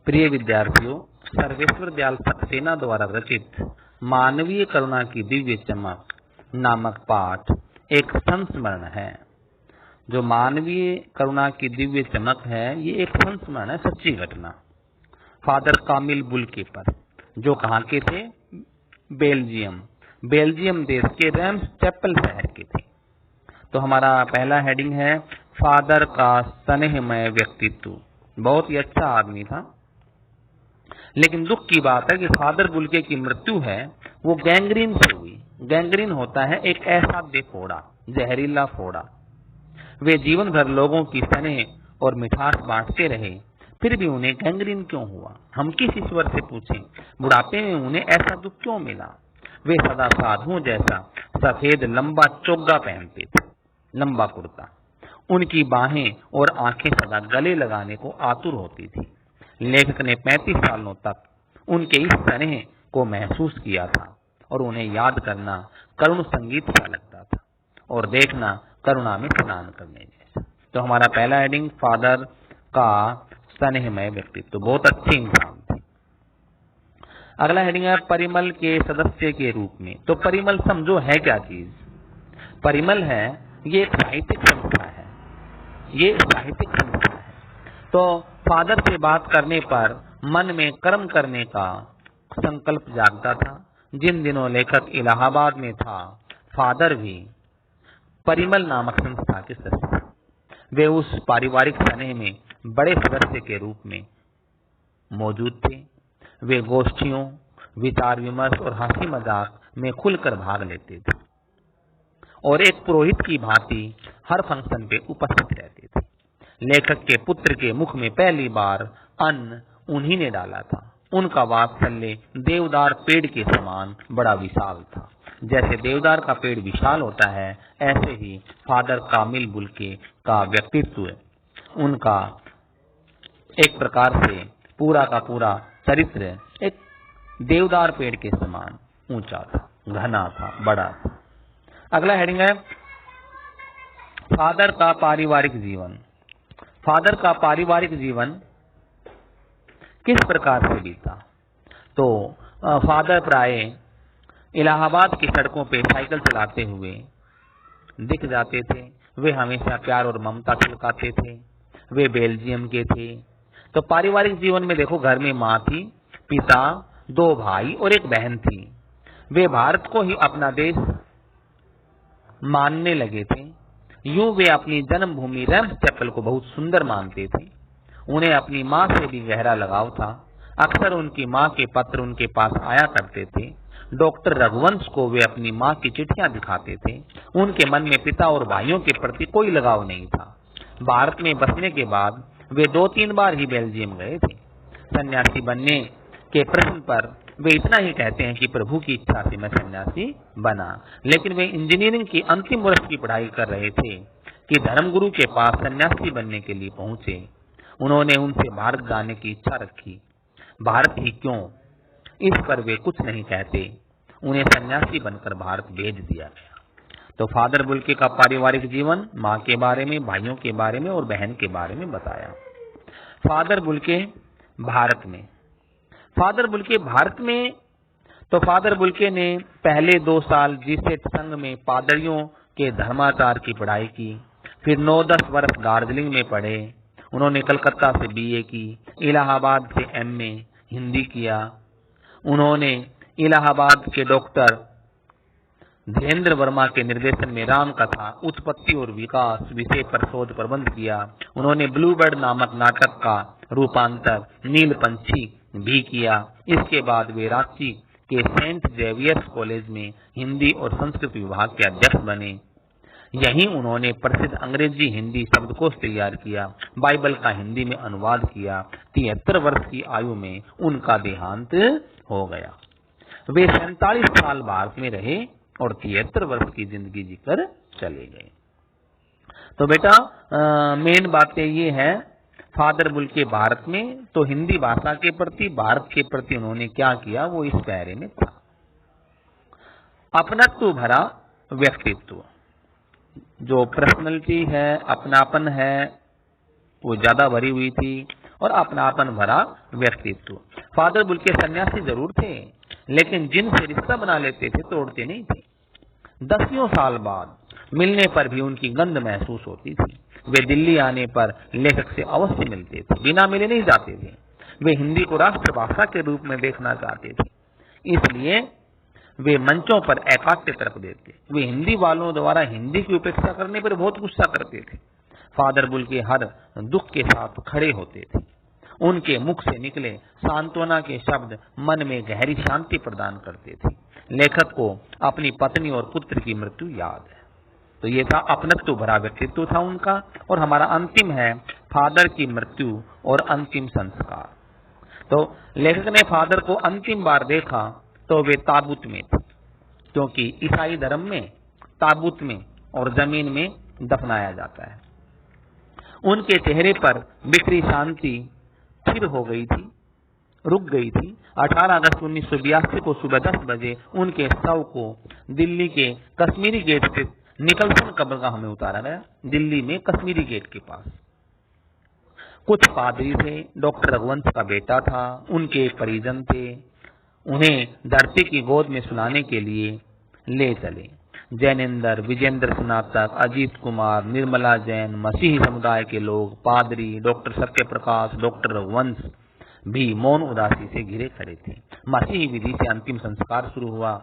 प्रिय विद्यार्थियों, सर्वेश्वर दयाल सक्सेना द्वारा रचित मानवीय करुणा की दिव्य चमक नामक पाठ एक संस्मरण है। जो मानवीय करुणा की दिव्य चमक है, ये एक संस्मरण है, सच्ची घटना। फादर कामिल बुल्के पर, जो कहाँ के थे? बेल्जियम देश के रेम्स चैपल शहर के थे। तो हमारा पहला हेडिंग है फादर का स्नेहमय व्यक्तित्व। बहुत ही अच्छा आदमी था, लेकिन दुख की बात है कि फादर बुल्के की मृत्यु है वो गैंग्रीन से हुई। गैंग्रीन होता है एक असाध्य फोड़ा, जहरीला फोड़ा। वे जीवन भर लोगों की स्नेह और मिठास बांटते रहे, फिर भी उन्हें गैंग्रीन क्यों हुआ? हम किस ईश्वर से पूछें? बुढ़ापे में उन्हें ऐसा दुख क्यों मिला? वे सदा साधुओं जैसा सफेद लंबा चोगा पहनते थे, लंबा कुर्ता। उनकी बाहें और आंखें सदा गले लगाने को आतुर होती थी। लेखक ने 35 सालों तक उनके इस स्नेह को महसूस किया था और उन्हें याद करना करुण संगीत सा लगता था और देखना करुणा में स्नान करने जैसा। तो हमारा पहला हेडिंग फादर का स्नेहमय व्यक्तित्व, बहुत अच्छे इंसान थे। अगला हेडिंग है परिमल के सदस्य के रूप में। तो परिमल समझो है क्या चीज? परिमल है ये एक साहित्यिक संस्था है, ये साहित्यिक संस्था है। तो फादर से बात करने पर मन में कर्म करने का संकल्प जागता था। जिन दिनों लेखक इलाहाबाद में था, फादर भी परिमल नामक संस्था के सदस्य थे। वे उस पारिवारिक स्नेह में बड़े सदस्य के रूप में मौजूद थे। वे गोष्ठियों, विचार विमर्श और हंसी मजाक में खुलकर भाग लेते थे और एक पुरोहित की भांति हर फंक्शन पे उपस्थित रहते थे। लेखक के पुत्र के मुख में पहली बार अन्न उन्हीं ने डाला था। उनका वात्सल्य देवदार पेड़ के समान बड़ा विशाल था। जैसे देवदार का पेड़ विशाल होता है, ऐसे ही फादर कामिल बुल्के का व्यक्तित्व, उनका एक प्रकार से पूरा का पूरा चरित्र एक देवदार पेड़ के समान ऊंचा था, घना था, बड़ा था। अगला हेडिंग है फादर का पारिवारिक जीवन। फादर का पारिवारिक जीवन किस प्रकार से बीता? तो फादर प्राय इलाहाबाद की सड़कों पे साइकिल चलाते हुए दिख जाते थे। वे हमेशा प्यार और ममता छलकाते थे। वे बेल्जियम के थे। तो पारिवारिक जीवन में देखो, घर में माँ थी, पिता, 2 भाई और एक बहन थी। वे भारत को ही अपना देश मानने लगे थे। यूं वे अपनी जन्मभूमि रेम्स चैपल को बहुत सुंदर मानते थे। उन्हें अपनी माँ से भी गहरा लगाव था। अक्सर उनकी माँ के पत्र उनके पास आया करते थे। डॉक्टर रघुवंश को वे अपनी माँ की चिट्ठियां दिखाते थे। उनके मन में पिता और भाइयों के प्रति कोई लगाव नहीं था। भारत में बसने के बाद वे 2-3 बार ही बेल्जियम गए थे। सन्यासी बनने के प्रश्न पर वे इतना ही कहते हैं कि प्रभु की इच्छा से मैं सन्यासी बना। लेकिन वे इंजीनियरिंग की अंतिम वर्ष की पढ़ाई कर रहे थे कि धर्मगुरु के पास सन्यासी बनने के लिए पहुंचे। उन्होंने उनसे भारत जाने की इच्छा रखी। भारत ही क्यों, इस पर वे कुछ नहीं कहते। उन्हें सन्यासी बनकर भारत भेज दिया गया। तो फादर बुल्के का पारिवारिक जीवन, माँ के बारे में, भाइयों के बारे में और बहन के बारे में बताया। फादर बुल्के भारत में। फादर बुल्के भारत में, तो फादर बुल्के ने पहले 2 साल जीसेट संघ में पादरियों के धर्माचार की पढ़ाई की। फिर 9-10 वर्ष दार्जिलिंग में पढ़े। उन्होंने कलकत्ता से बीए की, इलाहाबाद से एमए हिंदी किया। उन्होंने इलाहाबाद के डॉक्टर धीरेन्द्र वर्मा के निर्देशन में राम कथा, उत्पत्ति और विकास विषय पर शोध प्रबंध किया। उन्होंने ब्लू बर्ड नामक नाटक का रूपांतर नील पंछी भी किया। इसके बाद वे रांची के सेंट जेवियर्स कॉलेज में हिंदी और संस्कृत विभाग के अध्यक्ष बने। यहीं उन्होंने प्रसिद्ध अंग्रेजी हिंदी शब्दकोश तैयार किया, बाइबल का हिंदी में अनुवाद किया। 73 वर्ष की आयु में उनका देहांत हो गया। वे 47 साल भारत में रहे और 73 वर्ष की जिंदगी जीकर चले गए। तो बेटा मेन बातें ये है फादर बुल्के भारत में, तो हिंदी भाषा के प्रति, भारत के प्रति उन्होंने क्या किया वो इस पैरे में था। अपनत्व भरा व्यक्तित्व, जो पर्सनैलिटी है, अपनापन है, वो ज्यादा भरी हुई थी और अपनापन भरा व्यक्तित्व। फादर बुल्के सन्यासी जरूर थे, लेकिन जिनसे रिश्ता बना लेते थे तोड़ते नहीं थे। 10 साल बाद मिलने पर भी उनकी गंध महसूस होती थी। वे दिल्ली आने पर लेखक से अवश्य मिलते थे, बिना मिले नहीं जाते थे। वे हिंदी को राष्ट्रभाषा के रूप में देखना चाहते थे, इसलिए वे मंचों पर एकाट्य तरफ देते। वे हिंदी वालों द्वारा हिंदी की उपेक्षा करने पर बहुत गुस्सा करते थे। फादर बुल्के हर दुख के साथ खड़े होते थे। उनके मुख से निकले सांत्वना के शब्द मन में गहरी शांति प्रदान करते थे। लेखक को अपनी पत्नी और पुत्र की मृत्यु याद है। तो ये था अपनत्व भरा व्यक्तित्व था उनका। और हमारा अंतिम है फादर की मृत्यु और अंतिम संस्कार। तो लेखक ने फादर को अंतिम बार देखा तो वे ताबूत में थे, क्योंकि ईसाई धर्म में ताबूत में और जमीन में दफनाया जाता है। उनके चेहरे पर बिखरी शांति स्थिर हो गई थी, रुक गई थी। 18 अगस्त 1982 को सुबह 10 बजे उनके शव को दिल्ली के कश्मीरी गेट से निकलसन कब्रगाह में उतारा गया, दिल्ली में कश्मीरी गेट के पास। कुछ पादरी थे, डॉक्टर रघुवंश का बेटा था, उनके परिजन थे। उन्हें धरती की गोद में सुलाने के लिए ले चले। जैनेंद्र, विजेंद्र स्नातक, अजीत कुमार, निर्मला जैन, मसीही समुदाय के लोग, पादरी, डॉक्टर सत्यप्रकाश, डॉक्टर रघुवंश भी मौन उदासी से घिरे खड़े थे। मसीही विधि से अंतिम संस्कार शुरू हुआ।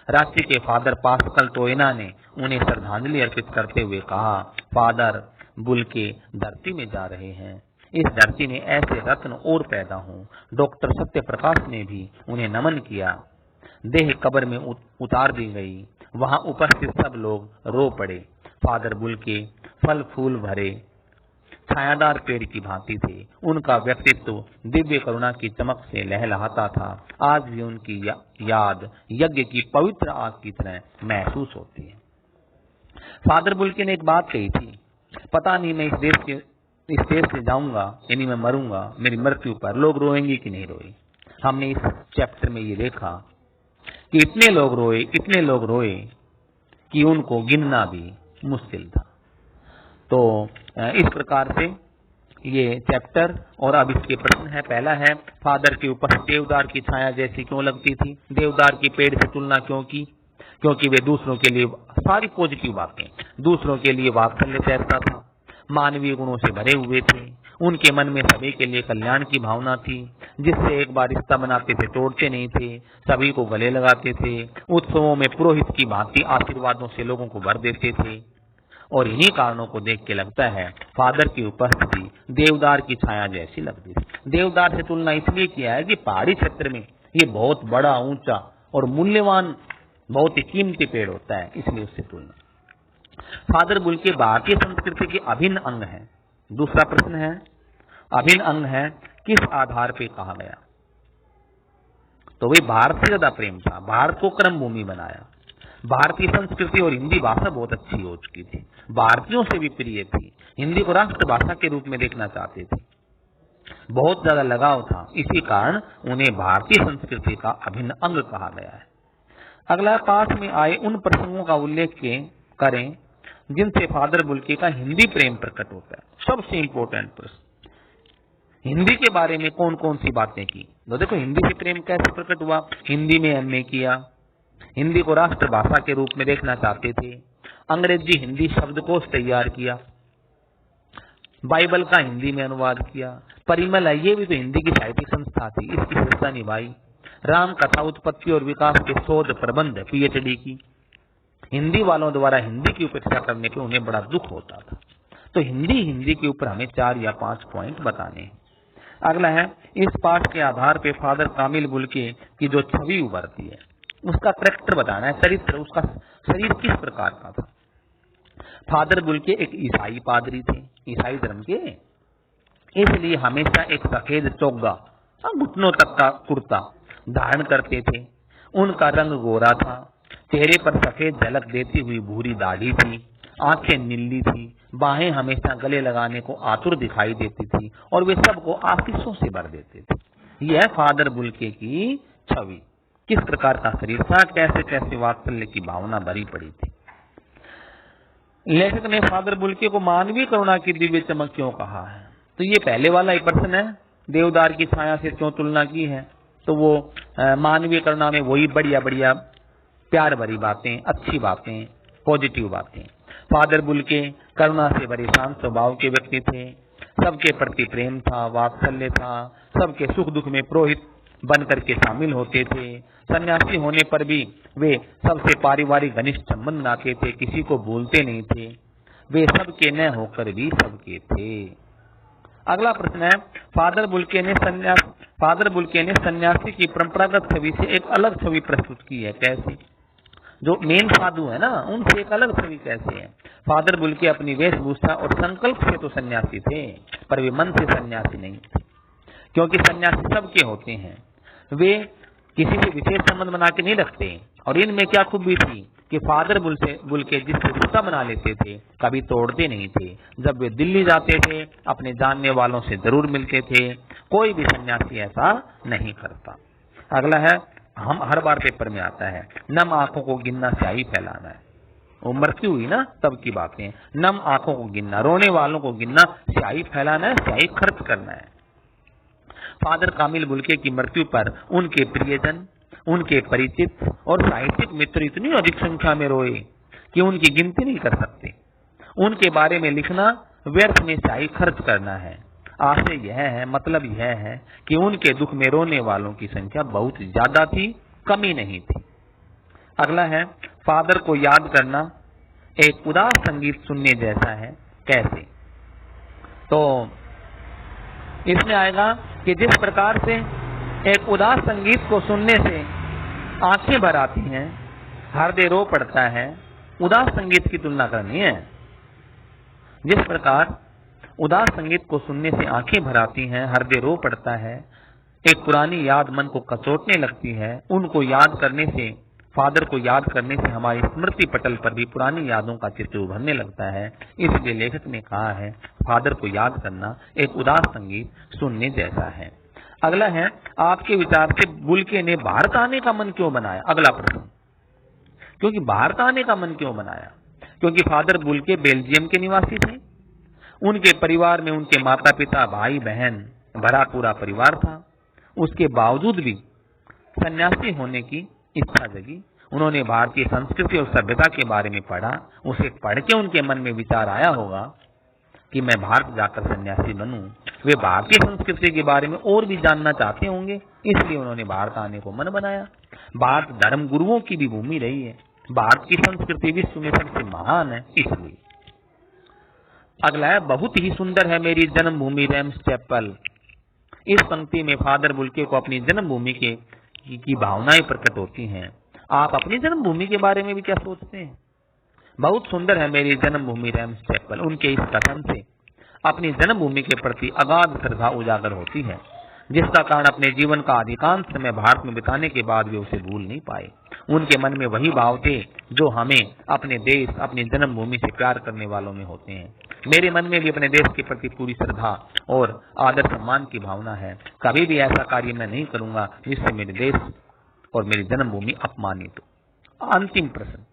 रांची के फादर पास्कल टोयना ने उन्हें श्रद्धांजलि अर्पित करते हुए कहा, फादर बुल्के धरती में जा रहे हैं, इस धरती में ऐसे रत्न और पैदा हों। डॉक्टर सत्यप्रकाश ने भी उन्हें नमन किया। देह कब्र में उतार दी गई। वहां उपस्थित सब लोग रो पड़े। फादर बुल्के फल फूल भरे छायादार पेड़ की भांति थे। उनका व्यक्तित्व दिव्य करुणा की चमक से लहलहाता था। आज भी उनकी याद यज्ञ की पवित्र आग की तरह महसूस होती है। फादर बुल्के ने एक बात कही थी, पता नहीं मैं इस देश से जाऊंगा, यानी मैं मरूंगा, मेरी मृत्यु पर लोग रोएंगे कि नहीं रोए। हमने इस चैप्टर में ये देखा कि इतने लोग रोए कि उनको गिनना भी मुश्किल था। तो इस प्रकार से ये चैप्टर और अब इसके प्रश्न है। पहला है, फादर के ऊपर देवदार की छाया जैसी क्यों लगती थी? देवदार की पेड़ से तुलना क्यों की? क्योंकि वे दूसरों के लिए सारी पॉजिटिव बातें, दूसरों के लिए वात्सल्य तैरता था, मानवीय गुणों से भरे हुए थे। उनके मन में सभी के लिए कल्याण की भावना थी, जिससे एक बार रिश्ता बनाते थे तोड़ते नहीं थे, सभी को गले लगाते थे। उत्सवों में पुरोहित की भांति आशीर्वादों से लोगों को भर देते थे। और इन्हीं कारणों को देख के लगता है फादर की उपस्थिति देवदार की छाया जैसी लगती थी। देवदार से तुलना इसलिए किया है कि पहाड़ी क्षेत्र में ये बहुत बड़ा, ऊंचा और मूल्यवान, बहुत ही कीमती पेड़ होता है, इसलिए उससे तुलना। फादर बुल्के भारतीय संस्कृति के अभिन्न अंग है। दूसरा प्रश्न है, अभिन्न अंग है किस आधार पे कहा गया? तो वे भारत से ज्यादा प्रेम था, भारत को कर्म भूमि बनाया। भारतीय संस्कृति और हिंदी भाषा बहुत अच्छी हो चुकी थी, भारतीयों से भी प्रिय थी, हिंदी को राष्ट्रभाषा के रूप में देखना चाहते थे, बहुत ज्यादा लगाव था। इसी कारण उन्हें भारतीय संस्कृति का अभिन्न अंग कहा गया है। अगला, पाठ में आए उन प्रसंगों का उल्लेख करें जिनसे फादर बुल्के का हिंदी प्रेम प्रकट होता है। सबसे इंपॉर्टेंट प्रश्न, हिंदी के बारे में कौन कौन सी बातें की? तो देखो, हिंदी से प्रेम कैसे प्रकट हुआ? हिंदी में एमए किया, हिंदी को राष्ट्रभाषा के रूप में देखना चाहते थे, अंग्रेजी हिंदी शब्दकोश तैयार किया, बाइबल का हिंदी में अनुवाद किया, परिमल ये भी तो हिंदी की साहित्यिक संस्था थी, इसकी सदस्यता निभाई, राम कथा उत्पत्ति और विकास के शोध प्रबंध पीएचडी की। हिंदी वालों द्वारा हिंदी की उपेक्षा करने पे उन्हें बड़ा दुख होता था। तो हिंदी के ऊपर हमें 4 या 5 पॉइंट बताने हैं। अगला है, इस पाठ के आधार पे फादर कामिल बुल्के की जो छवि उभरती है उसका कैरेक्टर बताना है, चरित्र, उसका शरीर किस प्रकार का था। फादर बुल्के एक ईसाई पादरी थे, ईसाई धर्म के, इसलिए हमेशा एक सफेद चोगा, घुटनों तक का कुर्ता धारण करते थे। उनका रंग गोरा था, चेहरे पर सफेद झलक देती हुई भूरी दाढ़ी थी, आंखें नीली थी, बाहें हमेशा गले लगाने को आतुर दिखाई देती थी और वे सबको आशीषों से भर देते थे। यह फादर बुल्के की छवि। किस प्रकार का शरीर था, कैसे कैसे वात्सल्य की भावना भरी पड़ी थी। लेखक ने फादर बुल्के को मानवीय करुणा की दिव्य चमक क्यों कहा है? तो ये पहले वाला ही प्रश्न है देवदार की छाया से क्यों तुलना की है? तो वो मानवीय करुणा में वही बढ़िया बढ़िया प्यार भरी बातें, अच्छी बातें, पॉजिटिव बातें। फादर बुल्के करुणा से भरे शांत स्वभाव के व्यक्ति थे। सबके प्रति प्रेम था, वात्सल्य था, सबके सुख दुख में पुरोहित बन करके शामिल होते थे। सन्यासी होने पर भी वे सबसे पारिवारिक घनिष्ठ संबंध बनाते थे, किसी को भूलते नहीं थे। वे सबके न होकर भी सबके थे। अगला प्रश्न है, फादर बुल्के ने सन्यासी की परंपरागत छवि से एक अलग छवि प्रस्तुत की है। कैसे? जो मेन साधु है ना, उनसे एक अलग छवि कैसे है? फादर बुल्के अपनी वेशभूषा और संकल्प से तो सन्यासी थे, पर वे मन से सन्यासी नहीं थे, क्योंकि सन्यासी सबके होते हैं। वे किसी से विशेष संबंध बना के नहीं रखते। और इनमें क्या खूबी थी कि फादर बुल्के जिससे रिश्ता बना लेते थे कभी तोड़ते नहीं थे। जब वे दिल्ली जाते थे अपने जानने वालों से जरूर मिलते थे। कोई भी सन्यासी ऐसा नहीं करता। अगला है, हम हर बार पेपर में आता है, नम आंखों को गिनना स्याही फैलाना है। वो मृत्यु हुई ना तब की बातें। नम आंखों को गिनना, रोने वालों को गिनना, स्याही फैलाना है, स्याही खर्च करना है। फादर कामिल बुल्के की मृत्यु पर उनके प्रियजन, उनके परिचित और साहित्यिक मित्र इतनी अधिक संख्या में रोए कि उनकी गिनती नहीं कर सकते। उनके बारे में लिखना व्यर्थ में स्याही खर्च करना है। आशय यह है, मतलब यह है कि उनके दुख में रोने वालों की संख्या बहुत ज्यादा थी, कमी नहीं थी। अगला है, फादर को याद करना एक उदास संगीत सुनने जैसा है। कैसे? तो इसमें आएगा कि जिस प्रकार से एक उदास संगीत को सुनने से आंखें भर आती हैं, हृदय रो पड़ता है, उदास संगीत की तुलना करनी है। जिस प्रकार उदास संगीत को सुनने से आंखें भर आती हैं, हृदय रो पड़ता है, एक पुरानी याद मन को कचोटने लगती है, उनको याद करने से, फादर को याद करने से हमारी स्मृति पटल पर भी पुरानी यादों का चित्र उभरने लगता है। इसलिए लेखक ने कहा है, फादर को याद करना एक उदास संगीत सुनने जैसा है। अगला है, आपके विचार से बुल्के ने भारत आने का मन क्यों बनाया? अगला प्रश्न, क्योंकि भारत आने का मन क्यों बनाया? क्योंकि फादर बुल्के बेल्जियम के निवासी थे। उनके परिवार में उनके माता पिता, भाई बहन, भरा पूरा परिवार था। उसके बावजूद भी सन्यासी होने की इच्छा जगी। उन्होंने भारतीय संस्कृति और सभ्यता के बारे में पढ़ा। उसे पढ़ के उनके मन में विचार आया होगा कि मैं भारत जाकर सन्यासी बनूं। वे भारतीय संस्कृति के बारे में और भी जानना चाहते होंगे, इसलिए उन्होंने भारत आने को मन बनाया। भारत धर्म गुरुओं की भी भूमि रही है। भारत की संस्कृति विश्व में सबसे महान है, इसलिए। अगला है, बहुत ही सुंदर है मेरी जन्मभूमि रेम्स चैपल। इस पंक्ति में फादर बुल्के को अपनी जन्मभूमि की भावनाएं प्रकट होती हैं। आप अपनी जन्मभूमि के बारे में भी क्या सोचते हैं? बहुत सुंदर है मेरी जन्मभूमि रेम्स चैपल। उनके इस कथन से अपनी जन्मभूमि के प्रति अगाध श्रद्धा उजागर होती है, जिसका कारण अपने जीवन का अधिकांश समय भारत में बिताने के बाद वे उसे भूल नहीं पाए। उनके मन में वही भाव थे जो हमें अपने देश, अपनी जन्मभूमि से प्यार करने वालों में होते हैं। मेरे मन में भी अपने देश के प्रति पूरी श्रद्धा और आदर सम्मान की भावना है। कभी भी ऐसा कार्य मैं नहीं करूंगा जिससे मेरे देश और मेरी जन्मभूमि अपमानित हो। अंतिम प्रश्न,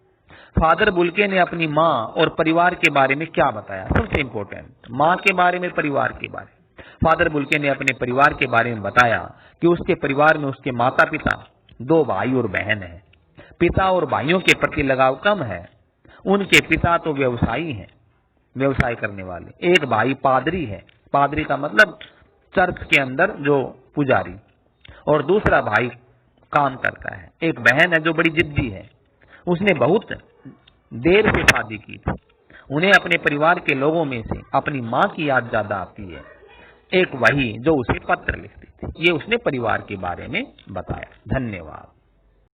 फादर बुल्के ने अपनी माँ और परिवार के बारे में क्या बताया? सबसे इंपॉर्टेंट, माँ के बारे में, परिवार के बारे में। फादर बुल्के ने अपने परिवार के बारे में बताया कि उसके परिवार में उसके माता पिता, 2 भाई और बहन है। पिता और भाइयों के प्रति लगाव कम है। उनके पिता तो व्यवसायी हैं, व्यवसाय करने वाले। एक भाई पादरी है, पादरी का मतलब चर्च के अंदर जो पुजारी, और दूसरा भाई काम करता है। एक बहन है जो बड़ी जिद्दी है, उसने बहुत देर से शादी की थी। उन्हें अपने परिवार के लोगों में से अपनी माँ की याद ज्यादा आती है, एक वही जो उसे पत्र लिखती थी। ये उसने परिवार के बारे में बताया। धन्यवाद।